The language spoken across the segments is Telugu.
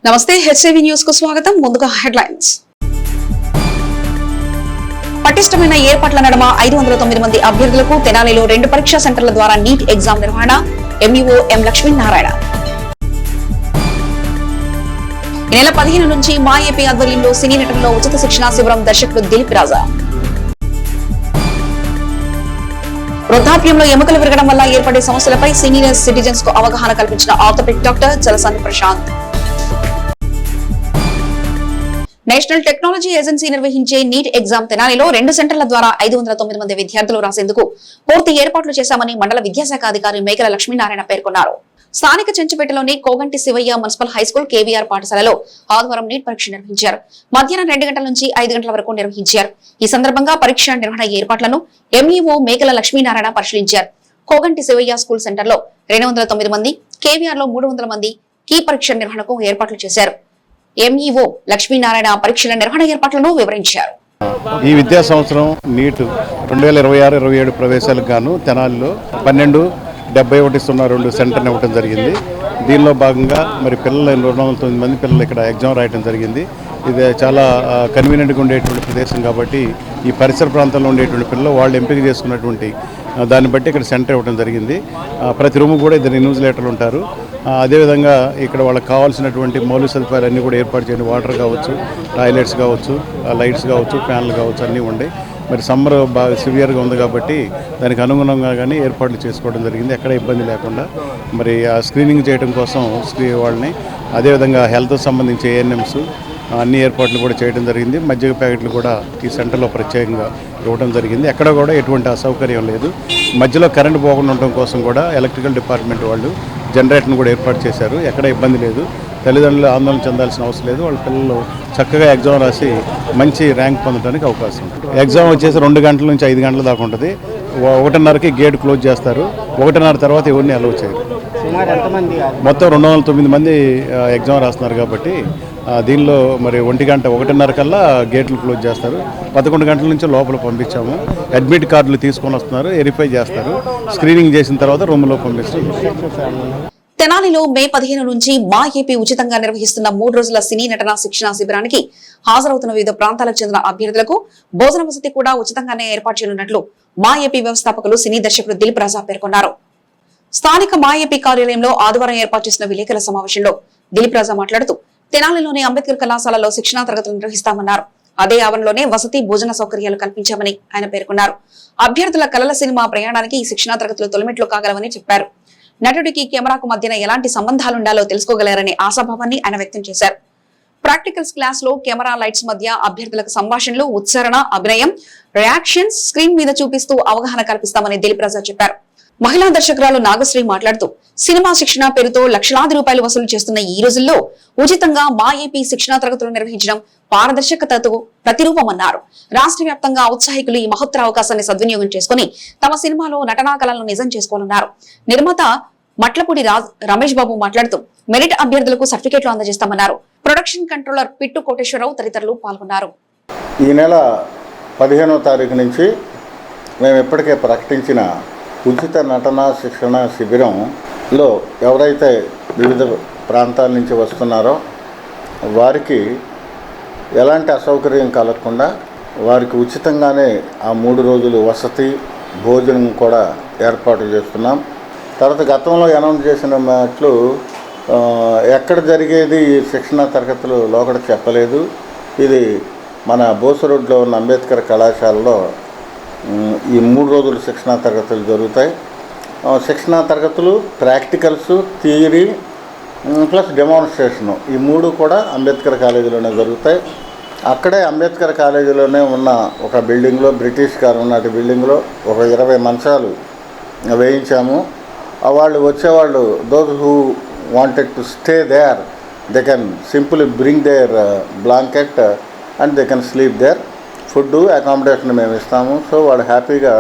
నమస్తే హెచ్ఐవి న్యూస్ కు స్వాగతం. ముందుగా హెడ్లైన్స్. పటిష్టమైన ఏర్పాట్ల నడుమ 509 మంది అభ్యర్థులకు తెనాలిలో 2 పరీక్షా సెంటర్ల ద్వారా నీట్ ఎగ్జామ్ నిర్వహణ. ఎంఈఓ ఎం లక్ష్మీనారాయణ. ఈ నెల 15 నుంచి మా ఏపీ ఆధ్వర్యంలో సినీ నటనలో ఉచిత శిక్షణా శిబిరం. దర్శకుడు దిలీప్ రాజా. వృద్ధాప్యంలో ఎముకలు విరగడం వల్ల ఏర్పడే సమస్యలపై సీనియర్ సిటిజన్స్ కు అవగాహన కల్పించిన orthopaedic doctor Chalasani Prashant. National technology agency నిర్వహించే నీట్ ఎగ్జామ్ తెనాలిలో 2 సెంటర్ల ద్వారా 509 మంది విద్యార్థులు రాసేందుకు పూర్తి ఏర్పాట్లు చేశామని మండల విద్యాశాఖ అధికారి మేకల లక్ష్మీనారాయణ పేర్కొన్నారు. స్థానిక చెంచుపేటలోని కోగంటి శివయ్య మున్సిపల్ హైస్కూల్ కేవీఆర్ పాఠశాలలో ఆదివారం నీట్ పరీక్ష నిర్వహించారు. మధ్యాహ్నం 2 గంటల నుంచి 5 గంటల వరకు నిర్వహించారు. ఈ సందర్భంగా పరీక్ష నిర్వహణ ఏర్పాట్లను ఎంఈఓ మేకల లక్ష్మీనారాయణ పరిశీలించారు. కోగంటి శివయ్య స్కూల్ సెంటర్లో 209 మంది, కేవీఆర్ లో 300 మంది కీ పరీక్ష నిర్వహణకు ఏర్పాట్లు చేశారు. ఎంఈఓ లక్ష్మీనారాయణ పరీక్షల నిర్వహణ ఏర్పాట్లను వివరించారు. ఈ విద్యా సంవత్సరం నీట్ 2026-27 ప్రవేశాలకు గాను తెనాలిలో 12-71-02 సెంటర్ని ఇవ్వడం జరిగింది. దీనిలో భాగంగా మరి పిల్లలు 209 మంది పిల్లలు ఇక్కడ ఎగ్జామ్ రాయడం జరిగింది. ఇది చాలా కన్వీనియంట్గా ఉండేటువంటి ప్రదేశం కాబట్టి ఈ పరిసర ప్రాంతంలో ఉండేటువంటి పిల్లలు వాళ్ళు ఎంపిక చేసుకున్నటువంటి దాన్ని బట్టి ఇక్కడ సెంటర్ ఇవ్వడం జరిగింది. ప్రతి రూము కూడా 2 ఇన్విజిలేటర్లు ఉంటారు. అదేవిధంగా ఇక్కడ వాళ్ళకి కావాల్సినటువంటి మౌలిక సదుపాయాలు అన్నీ కూడా ఏర్పాటు చేయండి. వాటర్ కావచ్చు, టాయిలెట్స్ కావచ్చు, లైట్స్ కావచ్చు, ఫ్యాన్లు కావచ్చు, అన్నీ ఉన్నాయి. మరి సమ్మర్ బాగా సివియర్గా ఉంది కాబట్టి దానికి అనుగుణంగా కానీ ఏర్పాట్లు చేసుకోవడం జరిగింది. ఎక్కడ ఇబ్బంది లేకుండా మరి ఆ స్క్రీనింగ్ చేయడం కోసం వాళ్ళని, అదేవిధంగా హెల్త్ సంబంధించి ఏఎన్ఎంస్ అన్ని ఏర్పాట్లు కూడా చేయడం జరిగింది. మజ్జిగ ప్యాకెట్లు కూడా ఈ సెంటర్లో ప్రత్యేకంగా ఇవ్వడం జరిగింది. ఎక్కడ కూడా ఎటువంటి అసౌకర్యం లేదు. మధ్యలో కరెంటు పోకుండా ఉండడం కోసం కూడా ఎలక్ట్రికల్ డిపార్ట్మెంట్ వాళ్ళు జనరేటర్ను కూడా ఏర్పాటు చేశారు. ఎక్కడ ఇబ్బంది లేదు. తల్లిదండ్రులు ఆందోళన చెందాల్సిన అవసరం లేదు. వాళ్ళ పిల్లలు చక్కగా ఎగ్జామ్ రాసి మంచి ర్యాంక్ పొందడానికి అవకాశం ఉంటుంది. ఎగ్జామ్ వచ్చేసి 2 గంటల నుంచి 5 గంటల దాకా ఉంటుంది. 1:30కి గేట్ క్లోజ్ చేస్తారు. 1:30 తర్వాత ఎవరిని అలౌ చేయరు. మొత్తం 209 మంది ఎగ్జామ్ రాస్తున్నారు కాబట్టి దీనిలో మరి 1:30 కల్లా గేట్లు క్లోజ్ చేస్తారు. 11 గంటల నుంచి లోపల పంపించాము. అడ్మిట్ కార్డులు తీసుకొని వస్తున్నారు, వెరిఫై చేస్తారు. స్క్రీనింగ్ చేసిన తర్వాత రూమ్లో పంపిస్తారు. తెనాలిలో మే 15 నుంచి మా ఏపీ ఉచితంగా నిర్వహిస్తున్న 3 రోజుల సినీ నటన శిక్షణా శిబిరానికి హాజరవుతున్న వివిధ ప్రాంతాలకు చెందిన అభ్యర్థులకు భోజన వసతి కూడా ఉచితంగానే ఏర్పాటు చేయనున్నట్లు మా ఏపీ వ్యవస్థాపకులు సినీ దర్శకుడు దిలీప్ రాజా పేర్కొన్నారు. స్థానిక మా ఏపీ కార్యాలయంలో ఆదివారం ఏర్పాటు చేసిన విలేకరుల సమావేశంలో దిలీప్ రాజా మాట్లాడుతూ తెనాలిలోని అంబేద్కర్ కళాశాలలో శిక్షణా తరగతులు నిర్వహిస్తామన్నారు. అదే ఆవరణలోనే వసతి భోజన సౌకర్యాలు కల్పించామని ఆయన పేర్కొన్నారు. అభ్యర్థుల కళల సినిమా ప్రయాణానికి ఈ శిక్షణా తరగతులు తొలిమెట్లు కాగలవని చెప్పారు. నటుడికి కెమెరాకు మధ్యన ఎలాంటి సంబంధాలుండాలో తెలుసుకోగలరనే ఆశాభావాన్ని ఆయన వ్యక్తం చేశారు. ప్రాక్టికల్స్ క్లాస్ లో కెమెరా లైట్స్ మధ్య అభ్యర్థులకు సంభాషణలు, ఉచ్చారణ, అభినయం, రియాక్షన్స్ స్క్రీన్ మీద చూపిస్తూ అవగాహన కల్పిస్తామని దిలీప్ రాజా చెప్పారు. మహిళా దర్శకురాలు నాగశ్రీ మాట్లాడుతూ సినిమా శిక్షణ పేరుతో లక్షలాది రూపాయలు వసూలు చేస్తున్న ఈ రోజుల్లో ఉచితంగా మా ఏపీ శిక్షణా తరగతులు నిర్వహించడం పారదర్శకతకు ప్రతిరూపమన్నారు. రాష్ట్ర వ్యాప్తంగా ఔత్సాహికులు ఈ మహత్తర అవకాశాన్ని సద్వినియోగం చేసుకుని తమ సినిమాలో నటనా కళలను నిజం చేసుకోవాలన్నారు. నిర్మాత మట్లపూడి రమేష్ బాబు మాట్లాడుతూ మెరిట్ అభ్యర్థులకు సర్టిఫికేట్లు అందజేస్తామన్నారు. ప్రొడక్షన్ కంట్రోలర్ పిట్టు కోటేశ్వరరావు తదితరులు పాల్గొన్నారు. ఈ నెల 15వ తారీఖు నుంచి మేము ఇప్పటికే ప్రకటించిన ఉచిత నటనా శిక్షణ శిబిరంలో ఎవరైతే వివిధ ప్రాంతాల నుంచి వస్తున్నారో వారికి ఎలాంటి అసౌకర్యం కలగకుండా వారికి ఉచితంగానే ఆ 3 రోజులు వసతి భోజనం కూడా ఏర్పాటు చేస్తున్నాం. తర్వాత గతంలో అనౌన్స్ చేసినట్లు ఎక్కడ జరిగేది ఈ శిక్షణా తరగతులు లోకడ చెప్పలేదు. ఇది మన బోసు రోడ్లో ఉన్న అంబేద్కర్ కళాశాలలో ఈ 3 రోజులు శిక్షణా తరగతులు జరుగుతాయి. శిక్షణా తరగతులు, ప్రాక్టికల్స్, థియరీ ప్లస్ డెమాన్స్ట్రేషను ఈ 3 కూడా అంబేద్కర్ కాలేజీలోనే జరుగుతాయి. అక్కడే అంబేద్కర్ కాలేజీలోనే ఉన్న ఒక బిల్డింగ్లో, బ్రిటిష్ కాలం నాటి బిల్డింగ్లో ఒక 20 మంచాలు వేయించాము. వాళ్ళు వచ్చేవాళ్ళు those who wanted to stay there they can simply bring their blanket and they can sleep there. Food, accommodation మేము ఇస్తాము. సో వాళ్ళు హ్యాపీగా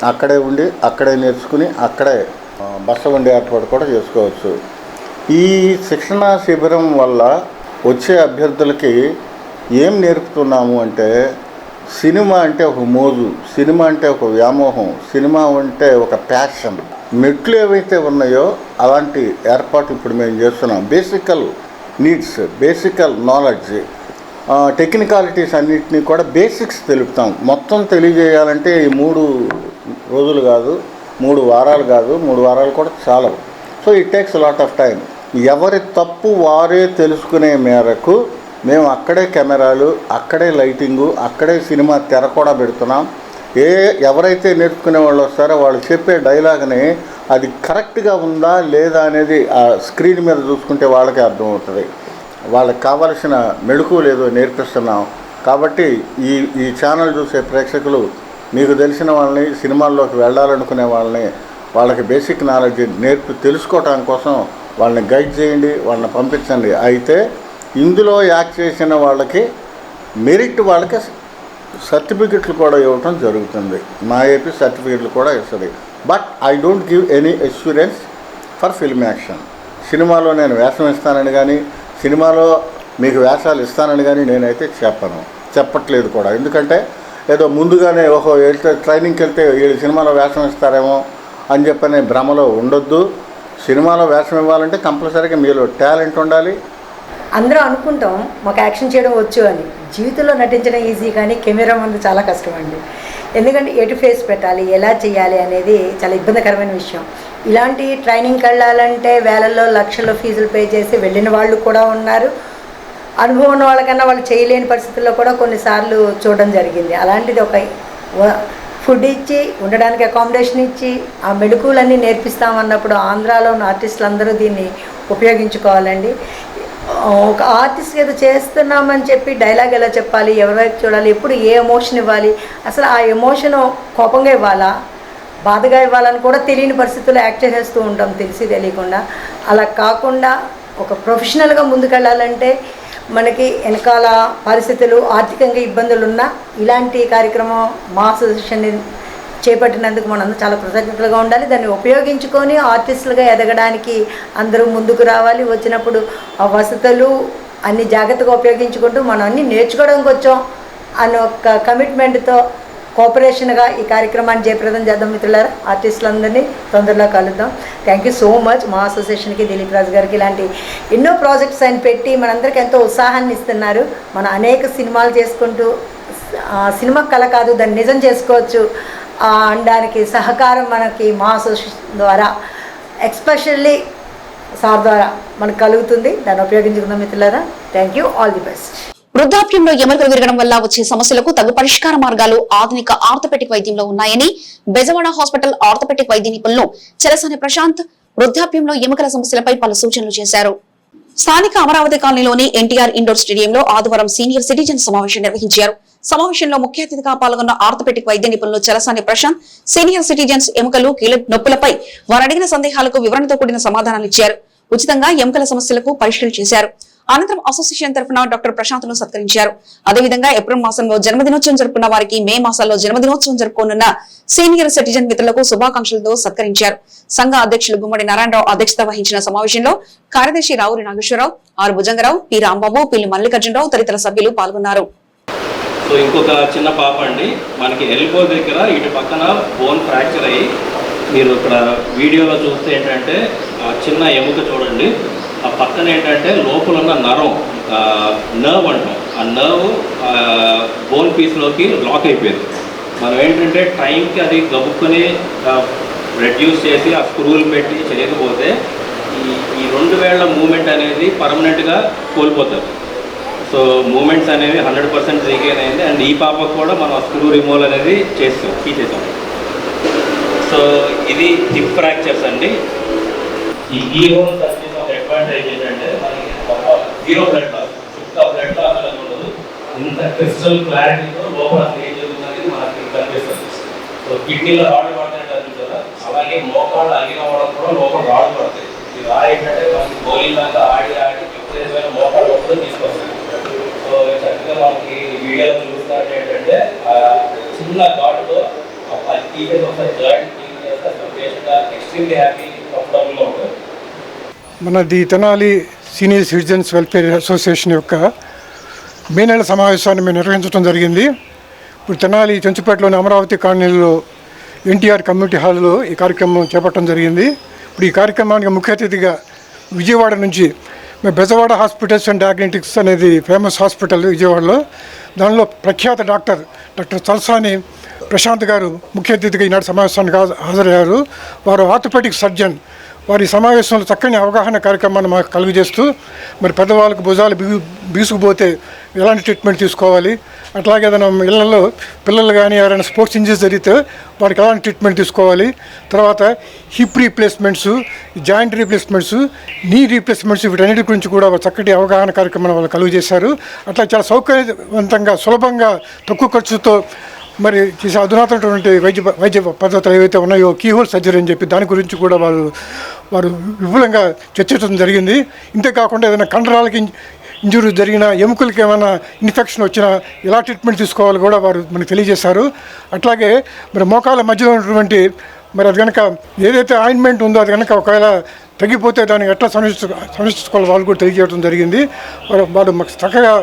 అక్కడే ఉండి అక్కడే నేర్చుకుని అక్కడే బస వండి ఏర్పాటు కూడా చేసుకోవచ్చు. ఈ శిక్షణా శిబిరం వల్ల వచ్చే అభ్యర్థులకి ఏం నేర్పుతున్నాము అంటే సినిమా అంటే ఒక మోజు, సినిమా అంటే ఒక వ్యామోహం, సినిమా అంటే ఒక ప్యాషన్. మెట్లు ఏవైతే ఉన్నాయో అలాంటి ఏర్పాట్లు ఇప్పుడు మేము చేస్తున్నాం. బేసికల్ నీడ్స్, బేసికల్ నాలెడ్జ్, టెక్నికాలిటీస్ అన్నిటినీ కూడా బేసిక్స్ తెలుపుతాం. మొత్తం తెలియజేయాలంటే ఈ 3 రోజులు కాదు, 3 వారాలు కాదు, 3 వారాలు కూడా చాలవు. So it takes lot of time. ఎవరి తప్పు వారే తెలుసుకునే మేరకు మేము అక్కడే కెమెరాలు, అక్కడే లైటింగు, అక్కడే సినిమా తెర కూడా పెడుతున్నాం. ఎవరైతే నేర్చుకునే వాళ్ళు వస్తారో వాళ్ళు చెప్పే డైలాగ్ని అది కరెక్ట్గా ఉందా లేదా అనేది ఆ స్క్రీన్ మీద చూసుకుంటే వాళ్ళకే అర్థమవుతుంది. వాళ్ళకి కావలసిన మెళకువలు ఏదో నేర్పిస్తున్నాం. కాబట్టి ఈ ఛానల్ చూసే ప్రేక్షకులు మీకు తెలిసిన వాళ్ళని, సినిమాల్లోకి వెళ్ళాలనుకునే వాళ్ళని, వాళ్ళకి బేసిక్ నాలెడ్జ్ తెలుసుకోవటం కోసం వాళ్ళని గైడ్ చేయండి, వాళ్ళని పంపించండి. అయితే ఇందులో యాక్ట్ చేసిన వాళ్ళకి మెరిట్ వాళ్ళకి సర్టిఫికెట్లు కూడా ఇవ్వటం జరుగుతుంది. మా ఏపీ సర్టిఫికెట్లు కూడా ఇస్తుంది. But I don't give any assurance for film action. సినిమాలో నేను వేషం ఇస్తానని కానీ, సినిమాలో మీకు వేషాలు ఇస్తానని కానీ నేనైతే చెప్పట్లేదు కూడా. ఎందుకంటే ఏదో ముందుగానే వెళ్తే ట్రైనింగ్కి వెళ్తే వీళ్ళు సినిమాలో వేషం ఇస్తారేమో అని చెప్పనే భ్రమలో ఉండొద్దు. సినిమాలో వేషం ఇవ్వాలంటే కంపల్సరీగా మీలో టాలెంట్ ఉండాలి. అందరూ అనుకుంటాం మాకు యాక్షన్ చేయడం వచ్చు అని. జీవితంలో నటించడం ఈజీ, కానీ కెమెరా ముందు చాలా కష్టం అండి. ఎందుకంటే ఎటు ఫేస్ పెట్టాలి, ఎలా చేయాలి అనేది చాలా ఇబ్బందికరమైన విషయం. ఇలాంటి ట్రైనింగ్కి వెళ్ళాలంటే వేలల్లో లక్షల్లో ఫీజులు పే చేసి వెళ్ళిన వాళ్ళు కూడా ఉన్నారు. అనుభవం ఉన్న వాళ్ళకన్నా వాళ్ళు చేయలేని పరిస్థితుల్లో కూడా కొన్నిసార్లు చూడడం జరిగింది. అలాంటిది ఒక ఫుడ్ ఇచ్చి, ఉండడానికి అకామిడేషన్ ఇచ్చి, ఆ మెళకువలన్నీ నేర్పిస్తామన్నప్పుడు ఆంధ్రాలో ఉన్న ఆర్టిస్టులు అందరూ దీన్ని ఉపయోగించుకోవాలండి. ఒక ఆర్టిస్ట్ ఏదో చేస్తున్నామని చెప్పి డైలాగ్ ఎలా చెప్పాలి, ఎవరైతే చూడాలి, ఎప్పుడు ఏ ఎమోషన్ ఇవ్వాలి, అసలు ఆ ఎమోషన్ కోపంగా ఇవ్వాలా, బాధగా ఇవ్వాలని కూడా తెలియని పరిస్థితుల్లో యాక్ట్ చేసేస్తూ ఉంటాం తెలిసి తెలియకుండా. అలా కాకుండా ఒక ప్రొఫెషనల్గా ముందుకెళ్ళాలంటే మనకి వెనకాల పరిస్థితులు, ఆర్థికంగా ఇబ్బందులు ఉన్నా ఇలాంటి కార్యక్రమం మా అసోసియేషన్ చేపట్టినందుకు మనందరూ చాలా కృతజ్ఞతలుగా ఉండాలి. దాన్ని ఉపయోగించుకొని ఆర్టిస్టులుగా ఎదగడానికి అందరూ ముందుకు రావాలి. వచ్చినప్పుడు ఆ వసతులు అన్ని జాగ్రత్తగా ఉపయోగించుకుంటూ మనం అన్నీ నేర్చుకోవడానికి వచ్చాం అనే ఒక కమిట్మెంట్తో కోఆపరేషన్గా ఈ కార్యక్రమాన్ని జయప్రదం చేద్దాం మిత్రులారా. ఆర్టిస్టులందరినీ తొందరలో కలుద్దాం. Thank you so much. మా అసోసియేషన్కి, దిలీప్ రాజు గారికి ఇలాంటి ఎన్నో ప్రాజెక్ట్స్ ఆయన పెట్టి మనందరికీ ఎంతో ఉత్సాహాన్ని ఇస్తున్నారు. మనం అనేక సినిమాలు చేసుకుంటూ సినిమా కళ కాదు, దాన్ని నిజం చేసుకోవచ్చు అనడానికి సహకారం మనకి మా అసోసియేషన్ ద్వారా, ఎస్పెషల్లీ సార్ ద్వారా మనకు కలుగుతుంది. దాన్ని ఉపయోగించుకుందాం మిత్రులారా. Thank you. All the best. వృద్ధాప్యంలో ఎముకలు విరగడం వల్ల వచ్చే సమస్యలకు తగు పరిష్కార మార్గాలు ఆధునిక ఆర్థోపెటిక్ వైద్యంలో ఉన్నాయని బెజవాడ హాస్పిటల్ ఆర్థోపెటిక్ వైద్య నిపుణులు చెలసాని ప్రశాంత్ వృద్ధాప్యంలో ఎముకల సమస్యలపై పలు సూచనలు చేశారు. స్థానిక అమరావతి కాలనీలోని ఎన్టీఆర్ ఇండోర్ స్టేడియంలో ఆదివారం సీనియర్ సిటిజన్ సమావేశం నిర్వహించారు. సమావేశంలో ముఖ్య అతిథిగా పాల్గొన్న ఆర్థోపెటిక్ వైద్య నిపుణులు చెలసాని ప్రశాంత్ సీనియర్ సిటిజన్స్ ఎముకలు, కీళ్ళ నొప్పులపై వారు అడిగిన సందేహాలకు వివరణతో కూడిన సమాధానాలు ఇచ్చారు. ఉచితంగా ఎముకల సమస్యలకు పరిష్కారం చేశారు. అనంతరం అసోసియేషన్ తరఫున డాక్టర్ ప్రశాంత్ ను సత్కరించారు. అదేవిధంగా ఏప్రిల్ మాసంలో జన్మదినోత్సవం జరుపుకున్న వారికి మే మాసాల్లో జన్మదినోత్సవం జరుపుకోనున్న సీనియర్ సిటిజన్ మిత్రులకు శుభాకాంక్షలతో సత్కరించారు. సంఘ అధ్యక్షులు గుమ్మడి నారాయణరావు అధ్యక్షత వహించిన సమావేశంలో కార్యదర్శి రావురి నాగేశ్వరరావు, ఆర్ భుజంగరావు, పి రాంబాబు, పిల్లి మల్లికార్జునరావు తదితర సభ్యులు పాల్గొన్నారు. సో ఇంకొక చిన్న పాప అండి, మనకి ఎల్బో దగ్గర ఇటు పక్కన బోన్ ఫ్రాక్చర్ అయ్యి, మీరు ఇక్కడ వీడియోలో చూస్తే ఏంటంటే చిన్న ఎముక చూడండి, ఆ పక్కన ఏంటంటే లోపల ఉన్న నర్వ్ అంటాం, ఆ నర్వ్ బోన్ పీస్లోకి లాక్ అయిపోయింది. మనం ఏంటంటే టైంకి అది గబుక్కొని రెడ్యూస్ చేసి ఆ స్క్రూలు పెట్టి చేయకపోతే ఈ 2 వేళ్ల మూమెంట్ అనేది పర్మనెంట్గా కోల్పోతారు. సో మూమెంట్స్ అనేవి 100% రీగెయిన్ అయింది. అండ్ ఈ పాపకు కూడా మనం స్క్రూ రిమూవల్ అనేది తీసేసాం. సో ఇది హిప్ ఫ్రాక్చర్స్ అండి. ఈ హోల్ సర్జరీ ఒక అడ్వాంటేజ్ ఏంటంటే మనకి 0 బ్లడ్ లాస్, బ్లడ్ లాస్ అనేది ఉండదు. ఇంత క్రిస్టల్ క్లారిటీతో లోపల ఏం జరుగుతుంది మనకి కనిపిస్తుంది. సో కిడ్నీలో రాళ్ళు పడతాయి కదా, అలాగే మోకాళ్ళు అగినవ్వడం కూడా లోపల రాళ్ళు పడతాయి. ఈ రాయి ఏంటంటే మనకి గోళీలాగా ఆడి ఎప్పుడైతే మోకాళ్ళు లోపల తీసుకొస్తుంది. సో చక్కగా మనకి వీడియోలో చూస్తారు ఏంటంటే చిన్న ఘాటుతో ఎక్స్ట్రీమ్లీ హ్యాపీ, కంఫర్టబుల్గా ఉంటుంది. మనది Tenali senior citizens welfare association యొక్క మే నెల సమావేశాన్ని మేము నిర్వహించడం జరిగింది. ఇప్పుడు తెనాలి చెంచుపేటలోని అమరావతి కాలనీలో ఎన్టీఆర్ కమ్యూనిటీ హాల్లో ఈ కార్యక్రమం చేపట్టడం జరిగింది. ఇప్పుడు ఈ కార్యక్రమానికి ముఖ్య అతిథిగా విజయవాడ నుంచి బెజవాడ హాస్పిటల్స్ అండ్ డయాగ్నోస్టిక్స్ అనేది ఫేమస్ హాస్పిటల్ విజయవాడలో. దానిలో ప్రఖ్యాత డాక్టర్ తలసాని ప్రశాంత్ గారు ముఖ్య అతిథిగా ఈనాడు సమావేశానికి హాజరయ్యారు. వారు ఆర్థోపెడిక్ సర్జన్. వారి సమావేశంలో చక్కని అవగాహన కార్యక్రమాన్ని మాకు కలుగజేస్తూ మరి పెద్దవాళ్ళకు భుజాలు బీసుకుపోతే ఎలాంటి ట్రీట్మెంట్ తీసుకోవాలి, అట్లాగే ఏదైనా ఇళ్లలో పిల్లలు కానీ ఎవరైనా స్పోర్ట్స్ ఇంజరీస్ జరిగితే వారికి ఎలాంటి ట్రీట్మెంట్ తీసుకోవాలి, తర్వాత హిప్ రీప్లేస్మెంట్స్, జాయింట్ రీప్లేస్మెంట్స్, నీ రీప్లేస్మెంట్స్, వీటన్నిటి గురించి కూడా చక్కటి అవగాహన కార్యక్రమాన్ని వాళ్ళు కలుగజేశారు. అట్లా చాలా సౌకర్యవంతంగా సులభంగా తక్కువ ఖర్చుతో మరి అధునాతనటువంటి వైద్య పద్ధతులు ఏవైతే ఉన్నాయో కీహోల్ సర్జరీ అని చెప్పి దాని గురించి కూడా వారు విపులంగా చర్చించడం జరిగింది. ఇంతేకాకుండా ఏదైనా కండరాలకి ఇంజురీ జరిగినా, ఎముకలకి ఏమైనా ఇన్ఫెక్షన్ వచ్చినా ఎలా ట్రీట్మెంట్ తీసుకోవాలి కూడా వారు మనకు తెలియజేశారు. అట్లాగే మరి మోకాల మధ్యలో ఉన్నటువంటి మరి అది కనుక ఏదైతే ఆయింట్మెంట్ ఉందో అది కనుక ఒకవేళ తగ్గిపోతే దాన్ని ఎట్లా సంరక్షించుకోవాలి వాళ్ళు కూడా తెలియజేయడం జరిగింది. వాళ్ళు మాకు చక్కగా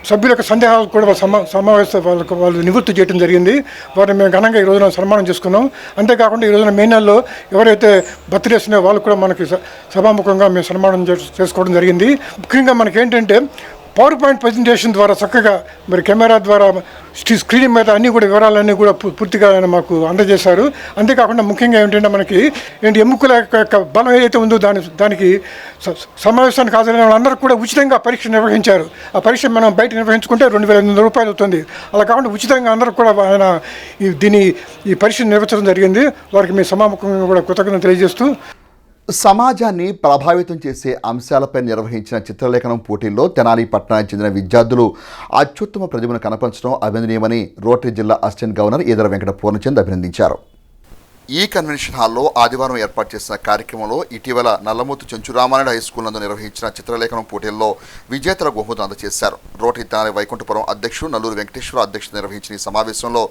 సభ్యుల యొక్క సందేహాలు కూడా సమావేశం వాళ్ళు నివృత్తి చేయడం జరిగింది. వారిని మేము ఘనంగా ఈ రోజున సన్మానం చేసుకున్నాం. అంతేకాకుండా ఈ రోజున మే నెలలో ఎవరైతే బర్త్డేస్ ఉన్నాయో వాళ్ళు కూడా మనకి సభాముఖంగా మేము సన్మానం చేసుకోవడం జరిగింది. ముఖ్యంగా మనకేంటంటే పవర్ పాయింట్ ప్రజెంటేషన్ ద్వారా చక్కగా మరి కెమెరా ద్వారా స్క్రీన్ మీద అన్నీ కూడా వివరాలన్నీ కూడా పూర్తిగా ఆయన మాకు అందజేశారు. అంతేకాకుండా ముఖ్యంగా ఏంటంటే మనకి ఎముకల యొక్క బలం ఏదైతే ఉందో దానికి సమావేశానికి హాజరైన వాళ్ళందరూ కూడా ఉచితంగా పరీక్ష నిర్వహించారు. ఆ పరీక్ష మనం బయట నిర్వహించుకుంటే 2,500 రూపాయలు అవుతుంది. అలా కాకుండా ఉచితంగా అందరూ కూడా ఆయన ఈ పరీక్ష నిర్వహించడం జరిగింది. వారికి మీ సమాముఖంగా కూడా కృతజ్ఞతలు తెలియజేస్తూ సమాజాన్ని ప్రభావితం చేసే అంశాలపై నిర్వహించిన చిత్రలేఖనం పోటీల్లో తెనాలి పట్టణానికి చెందిన విద్యార్థులు అత్యుత్తమ ప్రతిభను కనపరచడం అభినందనీయమని రోటరీ జిల్లా అసిస్టెంట్ గవర్నర్ ఈదర వెంకట పూర్ణచంద్ అభినందించారు. ఈ కన్వెన్షన్ హాల్లో ఆదివారం ఏర్పాటు చేసిన కార్యక్రమంలో ఇటీవల నల్లమూతు చెంచురామానాయుడు హై స్కూల్ నందు నిర్వహించిన చిత్రలేఖనం పోటీల్లో విజేతల బహుమతులు అందజేశారు. రోటరీ తెనాలి వైకుంఠపురం అధ్యక్షుడు నల్లూరు వెంకటేశ్వర అధ్యక్షత నిర్వహించిన ఈ సమావేశంలో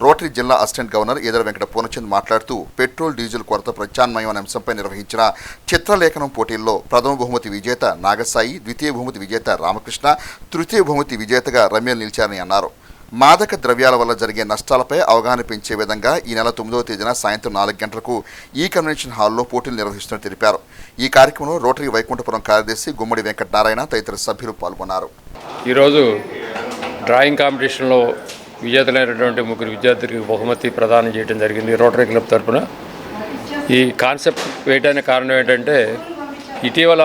రోటరీ జిల్లా అసిస్టెంట్ గవర్నర్ ఈదర వెంకట పూర్ణచంద్ మాట్లాడుతూ పెట్రోల్ డీజిల్ కొరత ప్రత్యామ్నాయం అనే అంశంపై నిర్వహించిన చిత్రలేఖనం పోటీల్లో ప్రథమ బహుమతి విజేత నాగసాయి, ద్వితీయ బహుమతి విజేత రామకృష్ణ, తృతీయ బహుమతి విజేతగా రమ్యలు నిలిచారని అన్నారు. మాదక ద్రవ్యాల వల్ల జరిగే నష్టాలపై అవగాహన పెంచే విధంగా ఈ నెల 9వ తేదీన సాయంత్రం 4 గంటలకు ఈ కన్వెన్షన్ హాల్లో పోటీలు నిర్వహిస్తున్నట్టు తెలిపారు. ఈ కార్యక్రమంలో రోటరీ వైకుంఠపురం కార్యదర్శి గుమ్మడి వెంకటనారాయణ తదితర సభ్యులు పాల్గొన్నారు. ఈరోజు డ్రాయింగ్ కాంపిటీషన్లో విజేతలైనటువంటి 3 విద్యార్థులకు బహుమతి ప్రదానం చేయడం జరిగింది రోటరీ క్లబ్ తరఫున. ఈ కాన్సెప్ట్ వేయడానికి కారణం ఏంటంటే ఇటీవల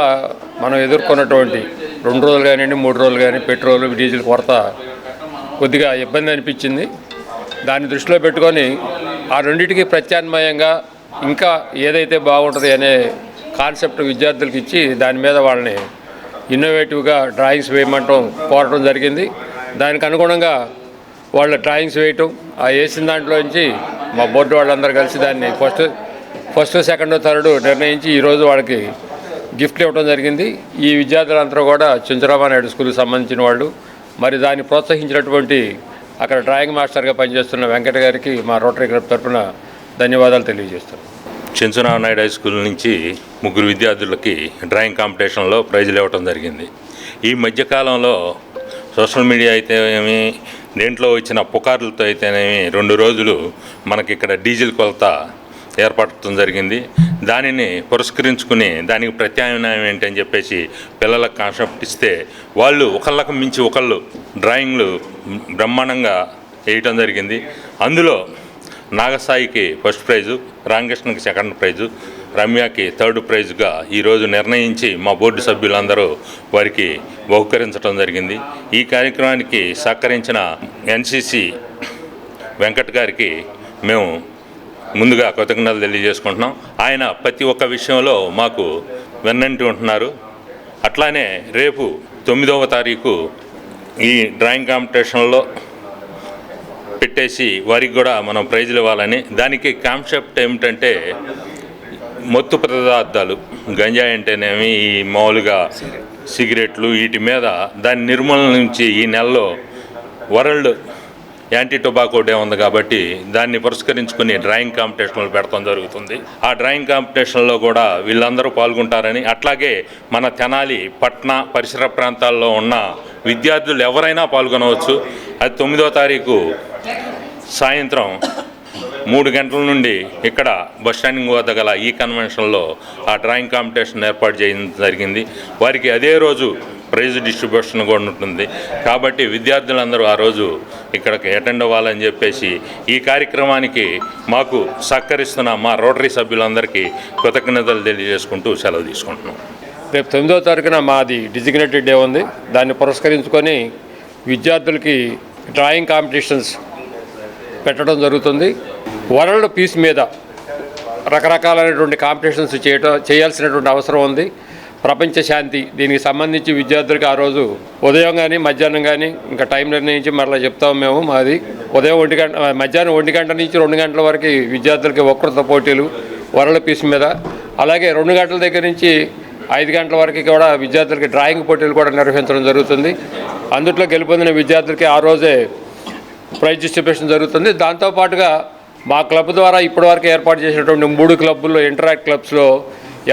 మనం ఎదుర్కొన్నటువంటి 2 రోజులు కానివ్వండి 3 రోజులు కానీ పెట్రోల్ డీజిల్ కొరత కొద్దిగా ఇబ్బంది అనిపించింది. దాన్ని దృష్టిలో పెట్టుకొని ఆ రెండింటికి ప్రత్యామ్నాయంగా ఇంకా ఏదైతే బాగుంటుంది అనే కాన్సెప్ట్ విద్యార్థులకు ఇచ్చి దాని మీద వాళ్ళని ఇన్నోవేటివ్గా డ్రాయింగ్స్ వేయమంటం కోరటం జరిగింది. దానికి అనుగుణంగా వాళ్ళ డ్రాయింగ్స్ వేయటం, ఆ వేసిన దాంట్లోంచి మా బోర్డు వాళ్ళందరూ కలిసి దాన్ని ఫస్ట్ సెకండ్ థర్డ్ నిర్ణయించి ఈరోజు వాళ్ళకి గిఫ్ట్లు ఇవ్వడం జరిగింది. ఈ విద్యార్థులందరూ కూడా చెంచురామానాయుడు స్కూల్కి సంబంధించిన వాళ్ళు. మరి దాన్ని ప్రోత్సహించినటువంటి అక్కడ డ్రాయింగ్ మాస్టర్గా పనిచేస్తున్న వెంకట గారికి మా రోటరీ క్లబ్ తరఫున ధన్యవాదాలు తెలియజేస్తాను. చెంచురామానాయుడు హై స్కూల్ నుంచి 3 విద్యార్థులకి డ్రాయింగ్ కాంపిటీషన్లో ప్రైజులు ఇవ్వటం జరిగింది. ఈ మధ్యకాలంలో సోషల్ మీడియా అయితేనేమి దేంట్లో వచ్చిన పుకార్లతో అయితేనేమి 2 రోజులు మనకి ఇక్కడ డీజిల్ కొలత ఏర్పడటం జరిగింది. దానిని పురస్కరించుకుని దానికి ప్రత్యామ్నాయం ఏంటని చెప్పేసి పిల్లలకు కాన్సెప్ట్ ఇస్తే వాళ్ళు ఒకళ్ళకు మించి ఒకళ్ళు డ్రాయింగ్లు బ్రహ్మాండంగా వేయటం జరిగింది. అందులో నాగసాయికి ఫస్ట్ ప్రైజు, రామకృష్ణకి సెకండ్ ప్రైజు, రమ్యకి థర్డ్ ప్రైజుగా ఈరోజు నిర్ణయించి మా బోర్డు సభ్యులందరూ వారికి బహుకరించడం జరిగింది. ఈ కార్యక్రమానికి సహకరించిన ఎన్సిసి వెంకట్ గారికి మేము ముందుగా కృతజ్ఞతలు తెలియజేసుకుంటున్నాం. ఆయన ప్రతి ఒక్క విషయంలో మాకు వెన్నంటి ఉంటున్నారు. అట్లానే రేపు 9వ తారీఖు ఈ డ్రాయింగ్ కాంపిటీషన్లో పెట్టేసి వారికి కూడా మనం ప్రైజులు ఇవ్వాలని. దానికి కాన్సెప్ట్ ఏమిటంటే మత్తు పదార్థాలు గంజాయి అంటేనేమి ఈ మామూలుగా సిగరెట్లు వీటి మీద దాని నిర్మూలన నుంచి ఈ నెలలో వరల్డ్ యాంటీ టొబాకో డే ఉంది కాబట్టి దాన్ని పురస్కరించుకుని డ్రాయింగ్ కాంపిటీషన్లు పెడతాం జరుగుతుంది. ఆ డ్రాయింగ్ కాంపిటీషన్లో కూడా వీళ్ళందరూ పాల్గొంటారని, అట్లాగే మన తెనాలి పట్న పరిసర ప్రాంతాల్లో ఉన్న విద్యార్థులు ఎవరైనా పాల్గొనవచ్చు. అది 9వ తారీఖు సాయంత్రం 3 గంటల నుండి ఇక్కడ బస్ స్టాండింగ్ వద్ద గల ఈ కన్వెన్షన్లో ఆ డ్రాయింగ్ కాంపిటీషన్ ఏర్పాటు చేయడం జరిగింది. వారికి అదే రోజు ప్రైజ్ డిస్ట్రిబ్యూషన్ కూడా ఉంటుంది. కాబట్టి విద్యార్థులందరూ ఆ రోజు ఇక్కడికి అటెండ్ అవ్వాలని చెప్పేసి ఈ కార్యక్రమానికి మాకు సహకరిస్తున్న మా రోటరీ సభ్యులందరికీ కృతజ్ఞతలు తెలియజేసుకుంటూ సెలవు తీసుకుంటున్నాం. రేపు 9వ తారీఖున మాది డిజిగ్నేటెడ్ డే ఉంది. దాన్ని పురస్కరించుకొని విద్యార్థులకి డ్రాయింగ్ కాంపిటీషన్స్ పెట్టడం జరుగుతుంది. వరల్డ్ పీస్ మీద రకరకాలైనటువంటి కాంపిటీషన్స్ చేయాల్సినటువంటి అవసరం ఉంది. ప్రపంచ శాంతి దీనికి సంబంధించి విద్యార్థులకి ఆ రోజు ఉదయం కానీ మధ్యాహ్నం కానీ ఇంకా టైం నిర్ణయించి మరలా చెప్తాము మేము. మాది ఉదయం మధ్యాహ్నం 1 గంట నుంచి 2 గంటల వరకు విద్యార్థులకి వక్తృత్వ పోటీలు వరల్డ్ పీస్ మీద, అలాగే 2 గంటల దగ్గర నుంచి 5 గంటల వరకు కూడా విద్యార్థులకి డ్రాయింగ్ పోటీలు కూడా నిర్వహించడం జరుగుతుంది. అందుట్లో గెలుపొందిన విద్యార్థులకి ఆ రోజే ప్రైజ్ డిస్ట్రిబ్యూషన్ జరుగుతుంది. దాంతోపాటుగా మా క్లబ్ ద్వారా ఇప్పటివరకు ఏర్పాటు చేసినటువంటి 3 క్లబ్బుల్లో ఇంటరాక్ట్ క్లబ్స్లో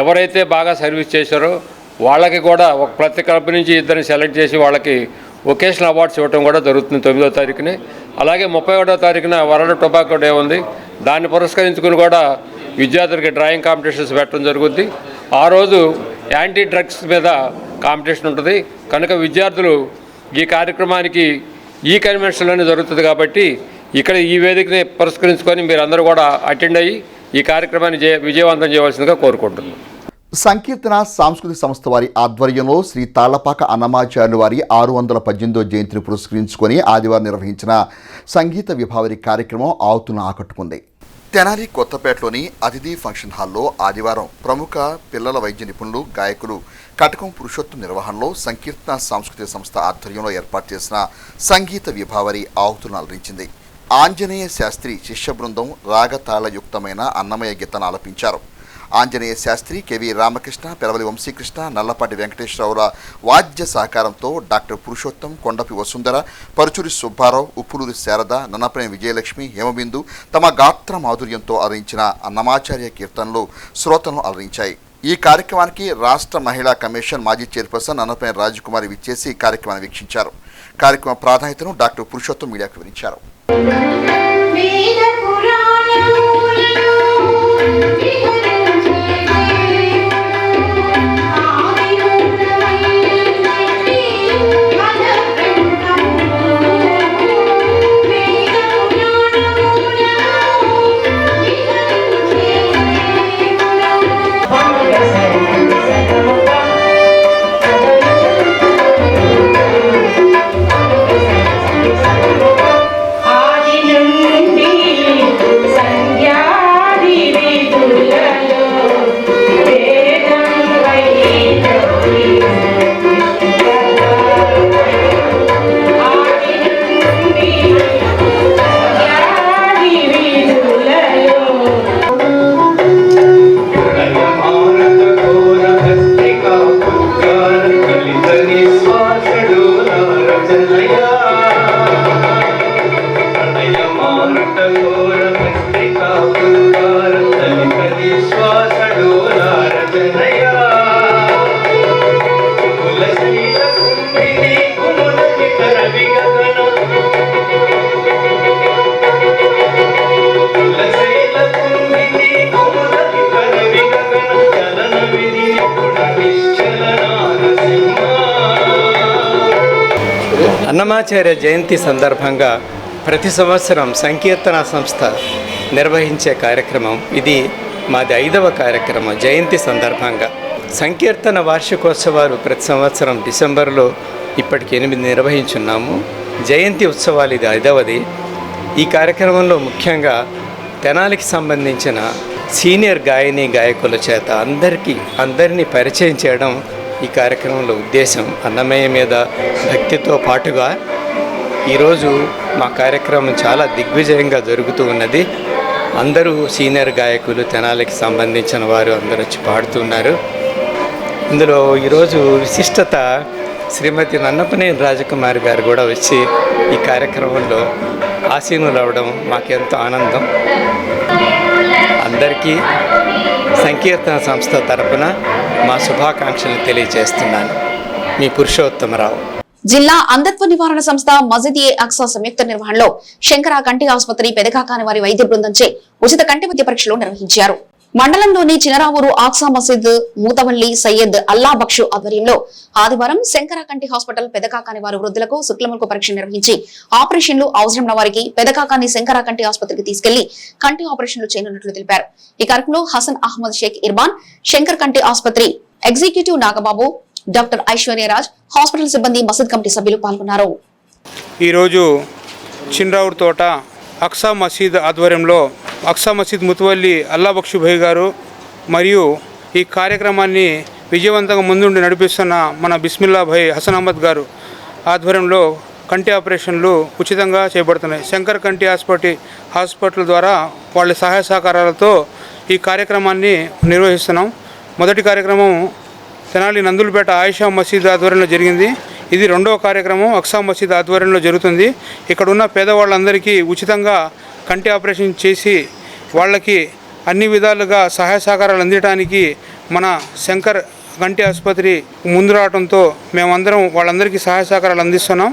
ఎవరైతే బాగా సర్వీస్ చేశారో వాళ్ళకి కూడా ప్రతి క్లబ్ నుంచి 2 సెలెక్ట్ చేసి వాళ్ళకి వొకేషనల్ అవార్డ్స్ ఇవ్వడం కూడా జరుగుతుంది 9వ తారీఖునే. అలాగే 31వ తారీఖున వరల్డ్ టొబాకో డే ఉంది. దాన్ని పురస్కరించుకుని కూడా విద్యార్థులకి డ్రాయింగ్ కాంపిటీషన్స్ పెట్టడం జరుగుద్ది. ఆ రోజు యాంటీ డ్రగ్స్ మీద కాంపిటీషన్ ఉంటుంది. కనుక విద్యార్థులు ఈ కార్యక్రమానికి ఈ కన్వెన్షన్లోనే జరుగుతుంది కాబట్టి ఇక్కడ ఈ వేదికని పురస్కరించుకొని మీరందరూ కూడా అటెండ్ అయ్యి ఈ కార్యక్రమాన్ని విజయవంతం చేయవలసిందిగా కోరుకుంటున్నాను. సంకీర్తన సాంస్కృతిక సంస్థ వారి ఆధ్వర్యంలో శ్రీ తాళ్లపాక అన్నమాచార్యులు వారి 618వ జయంతిని పురస్కరించుకొని ఆదివారం నిర్వహించిన సంగీత విభావరి కార్యక్రమం ఆవుతును ఆకట్టుకుంది. తెనాలి కొత్తపేటలోని అతిథి ఫంక్షన్ హాల్లో ఆదివారం ప్రముఖ పిల్లల వైద్య నిపుణులు గాయకులు కటకం పురుషోత్తం నిర్వహణలో సంకీర్తన సాంస్కృతిక సంస్థ ఆధ్వర్యంలో ఏర్పాటు చేసిన సంగీత విభావరి ఆవుతును అలరించింది. ఆంజనేయ శాస్త్రి శిష్య బృందం రాగతాళయుక్తమైన అన్నమయ్య గీతాన్ని ఆలపించారు. ఆంజనేయ శాస్త్రి, కెవి రామకృష్ణ, పెరవలి వంశీకృష్ణ, నల్లపాటి వెంకటేశ్వరరావుల వాద్య సహకారంతో డాక్టర్ పురుషోత్తం, కొండపి వసుంధర, పరుచూరి సుబ్బారావు, ఉప్పులూరి శారద, నన్నపనేని విజయలక్ష్మి, హేమబిందు తమ గాత్ర మాధుర్యంతో అలరించిన అన్నమాచార్య కీర్తనలు శ్రోతలను అలరించాయి. ఈ కార్యక్రమానికి రాష్ట్ర మహిళా కమిషన్ మాజీ చైర్పర్సన్ నన్నపనేని రాజకుమారి విచ్చేసి కార్యక్రమాన్ని వీక్షించారు. కార్యక్రమ ప్రాధాన్యతను డాక్టర్ పురుషోత్తం మీడియాకు వివరించారు. అన్నమాచార్య జయంతి సందర్భంగా ప్రతి సంవత్సరం సంకీర్తన సంస్థ నిర్వహించే కార్యక్రమం ఇది. మాది 5వ కార్యక్రమం. జయంతి సందర్భంగా సంకీర్తన వార్షికోత్సవాలు ప్రతి సంవత్సరం డిసెంబర్లో ఇప్పటికి 8 నిర్వహించున్నాము. జయంతి ఉత్సవాలు ఇది 5వది. ఈ కార్యక్రమంలో ముఖ్యంగా తెనాలికి సంబంధించిన సీనియర్ గాయకుల చేత అందరినీ పరిచయం చేయడం ఈ కార్యక్రమంలో ఉద్దేశం. అన్నమయ్య మీద భక్తితో పాటుగా ఈరోజు మా కార్యక్రమం చాలా దిగ్విజయంగా జరుగుతూ ఉన్నది. అందరూ సీనియర్ గాయకులు, తెనాలికి సంబంధించిన వారు అందరూ వచ్చి పాడుతున్నారు. ఇందులో ఈరోజు విశిష్టత శ్రీమతి నన్నపనేని రాజకుమారి గారు కూడా వచ్చి ఈ కార్యక్రమంలో ఆసీనులు అవ్వడం మాకెంతో ఆనందం. అందరికీ సంకీర్తన సంస్థ తరపున మా శుభాకాంక్షలు తెలియజేస్తున్నాను. మీ పురుషోత్తమరావు. జిల్లా అంధత్వ నివారణ సంస్థ మజిద్-ఏ-అక్సా సంయుక్త నిర్వహణలో శంకర కంటి ఆసుపత్రి పెదకాకాని వారి వైద్య బృందంచే ఉచిత కంటి వైద్య పరీక్షలు నిర్వహించారు. మండలంలోని చినరావూరు ఆక్సా మసీద్ మూతవల్లి సయ్యద్ అల్లా బక్షు ఆధ్వర్యంలో ఆదివారం శంకర కంటి హాస్పిటల్ పెదకాకాని వారి వృద్ధులకు శుక్లములకు పరీక్ష నిర్వహించి ఆపరేషన్లు అవసరమైన వారికి పెదకాకాని శంకర కంటి ఆసుపత్రికి తీసుకెళ్లి కంటి ఆపరేషన్లు చేయనున్నట్లు తెలిపారు. ఈ కార్యక్రమంలో హసన్ అహ్మద్ షేక్ ఇర్బాన్, శంకర్ కంటి ఆసుపత్రి ఎగ్జిక్యూటివ్ నాగబాబు, డాక్టర్ ఐశ్వర్యరాజ్, హాస్పిటల్ సిబ్బంది, మసీద్ కమిటీ సభ్యులు పాల్గొన్నారు. ఈరోజు చిన్రావుర్ తోట అక్సా మసీద్ ఆధ్వర్యంలో అక్సా మసీద్ ముతువల్లి అల్లా బక్షు భాయ్ గారు మరియు ఈ కార్యక్రమాన్ని విజయవంతంగా ముందుండి నడిపిస్తున్న మన బిస్మిల్లా భాయ్ హసన్ అహ్మద్ గారు ఆధ్వర్యంలో కంటి ఆపరేషన్లు ఉచితంగా చేపడుతున్నాయి. శంకర్ కంటి హాస్పిటల్ ద్వారా వాళ్ళ సహాయ సహకారాలతో ఈ కార్యక్రమాన్ని నిర్వహిస్తున్నాం. మొదటి కార్యక్రమం తెనాలి నందులపేట ఆయిషా మసీద్ ఆధ్వర్యంలో జరిగింది. ఇది రెండవ కార్యక్రమం అక్సా మసీద్ ఆధ్వర్యంలో జరుగుతుంది. ఇక్కడ ఉన్న పేదవాళ్ళందరికీ ఉచితంగా కంటి ఆపరేషన్ చేసి వాళ్ళకి అన్ని విధాలుగా సహాయ సహకారాలు అందించడానికి మన శంకర్ కంటి ఆసుపత్రి ముందు రావడంతో మేమందరం వాళ్ళందరికీ సహాయ సహకారాలు అందిస్తున్నాం.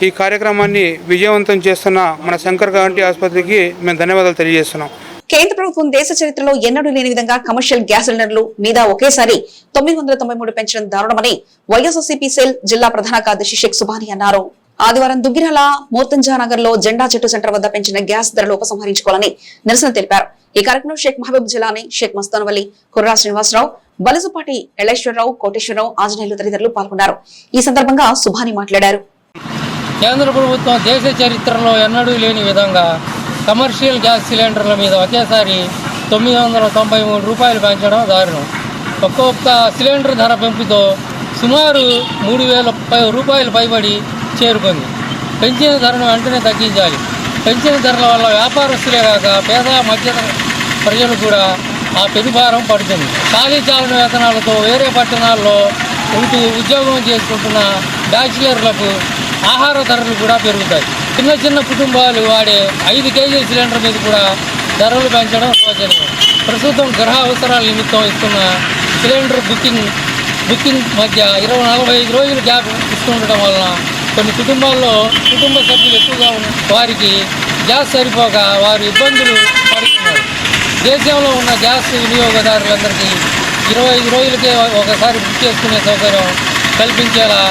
ఈ కార్యక్రమాన్ని విజయవంతం చేస్తున్న మన శంకర్ కంటి ఆసుపత్రికి మేము ధన్యవాదాలు తెలియజేస్తున్నాం. కేంద్ర ప్రభుత్వం దేశ చరిత్రలో ఎన్నడూ లేని విధంగా కమర్షియల్ గ్యాస్ సిలిండర్లు మీద ఒకేసారి 993 పెంచడం దారుణమని వైఎస్ఆర్సీపీ సెల్ జిల్లా ప్రధాన కార్యదర్శి షేక్ సుబానీ అన్నారు. ఆదివారం దుగ్గిరాల మోర్తంజానగర్ లో జెండా చెట్టు సెంటర్ వద్ద పెంచిన గ్యాస్ ధరలు ఉపసంహరించుకోవాలని నిరసన తెలిపారు. ఈ కార్యక్రమంలో షేక్ మహబూబ్ జిలానీ, షేక్ మస్తానవల్లి, కుర్రా శ్రీనివాసరావు, బలసుపాటి ఎలేశ్వరరావు, కోటేశ్వరరావు, ఆంజనేయులు తదితరులు పాల్గొన్నారు. ఈ సందర్భంగా సుబానీ మాట్లాడారు. కేంద్ర ప్రభుత్వం దేశ చరిత్రలో ఎన్నడూ లేని విధంగా కమర్షియల్ గ్యాస్ సిలిండర్ల మీద ఒకేసారి 993 రూపాయలు పెంచడం దారుణం. ఒక్కొక్క సిలిండర్ ధర పెంపుతో సుమారు 3000 రూపాయలు పైబడి చేరుకుంది. పెంచిన ధరను వెంటనే తగ్గించాలి. పెంచిన ధరల వల్ల వ్యాపారస్తులే కాక పేద మధ్య ప్రజలు కూడా ఆ పెనుభారం పడుతుంది. ఖాళీ చాలన వేతనాలతో వేరే పట్టణాల్లో ఉంటూ ఉద్యోగం చేసుకుంటున్న బ్యాచిలర్లకు ఆహార ధరలు కూడా పెరుగుతాయి. చిన్న కుటుంబాలు వాడే 5 కేజీల సిలిండర్ మీద కూడా ధరలు పెంచడం శోచనీయం. ప్రస్తుతం గృహ అవసరాల నిమిత్తం ఇస్తున్న సిలిండర్ బుకింగ్ మధ్య 20-45 రోజులు గ్యాప్ ఇస్తుండటం వలన కొన్ని కుటుంబాల్లో కుటుంబ సభ్యులు ఎక్కువగా ఉన్న వారికి గ్యాస్ సరిపోక వారు ఇబ్బందులు పడుతున్నారు. దేశంలో ఉన్న గ్యాస్ వినియోగదారులందరికీ 25 రోజులకే ఒకసారి బుక్ చేసుకునే సౌకర్యం కల్పించేలా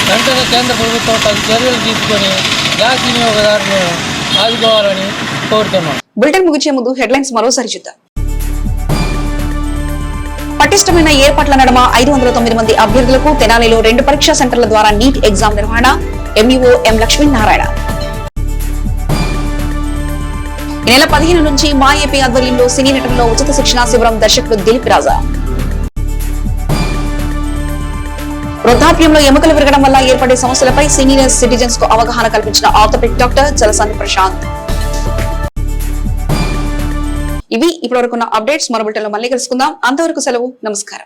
వెంటనే కేంద్ర ప్రభుత్వం తగు చర్యలు తీసుకొని గ్యాస్ వినియోగదారులను ఆదుకోవాలని కోరుతున్నాం. బులెటిన్ ముగించే ముందు హెడ్లైన్స్ మరోసారి చూద్దాం. పటిష్టమైన ఏర్పాట్ల నడుమ 509 మంది అభ్యర్థులకు తెనాలిలో 2 పరీక్షా సెంటర్ల ద్వారా నీట్ ఎగ్జామ్ నిర్వహణ. ఎంఈఓ ఎం లక్ష్మీనారాయణ. ఈ నెల 15 నుంచి మా ఏపీ ఆధ్వర్యంలో సినీ నటనలో ఉచిత శిక్షణా శిబిరం దర్శకుడు దిలీప్ రాజా. వృద్ధాప్యంలో ఎముకలు విరగడం వల్ల ఏర్పడే సమస్యలపై సీనియర్ సిటిజన్స్ కు అవగాహన కల్పించిన ఆర్థోపెడిక్ డాక్టర్ చలసాని ప్రశాంత్. ఇవి ఇప్పటివరకున్న అప్డేట్స్. మరో బులెటిన్లో మళ్ళీ కలుసుకుందాం. అంతవరకు సెలవు. నమస్కారం.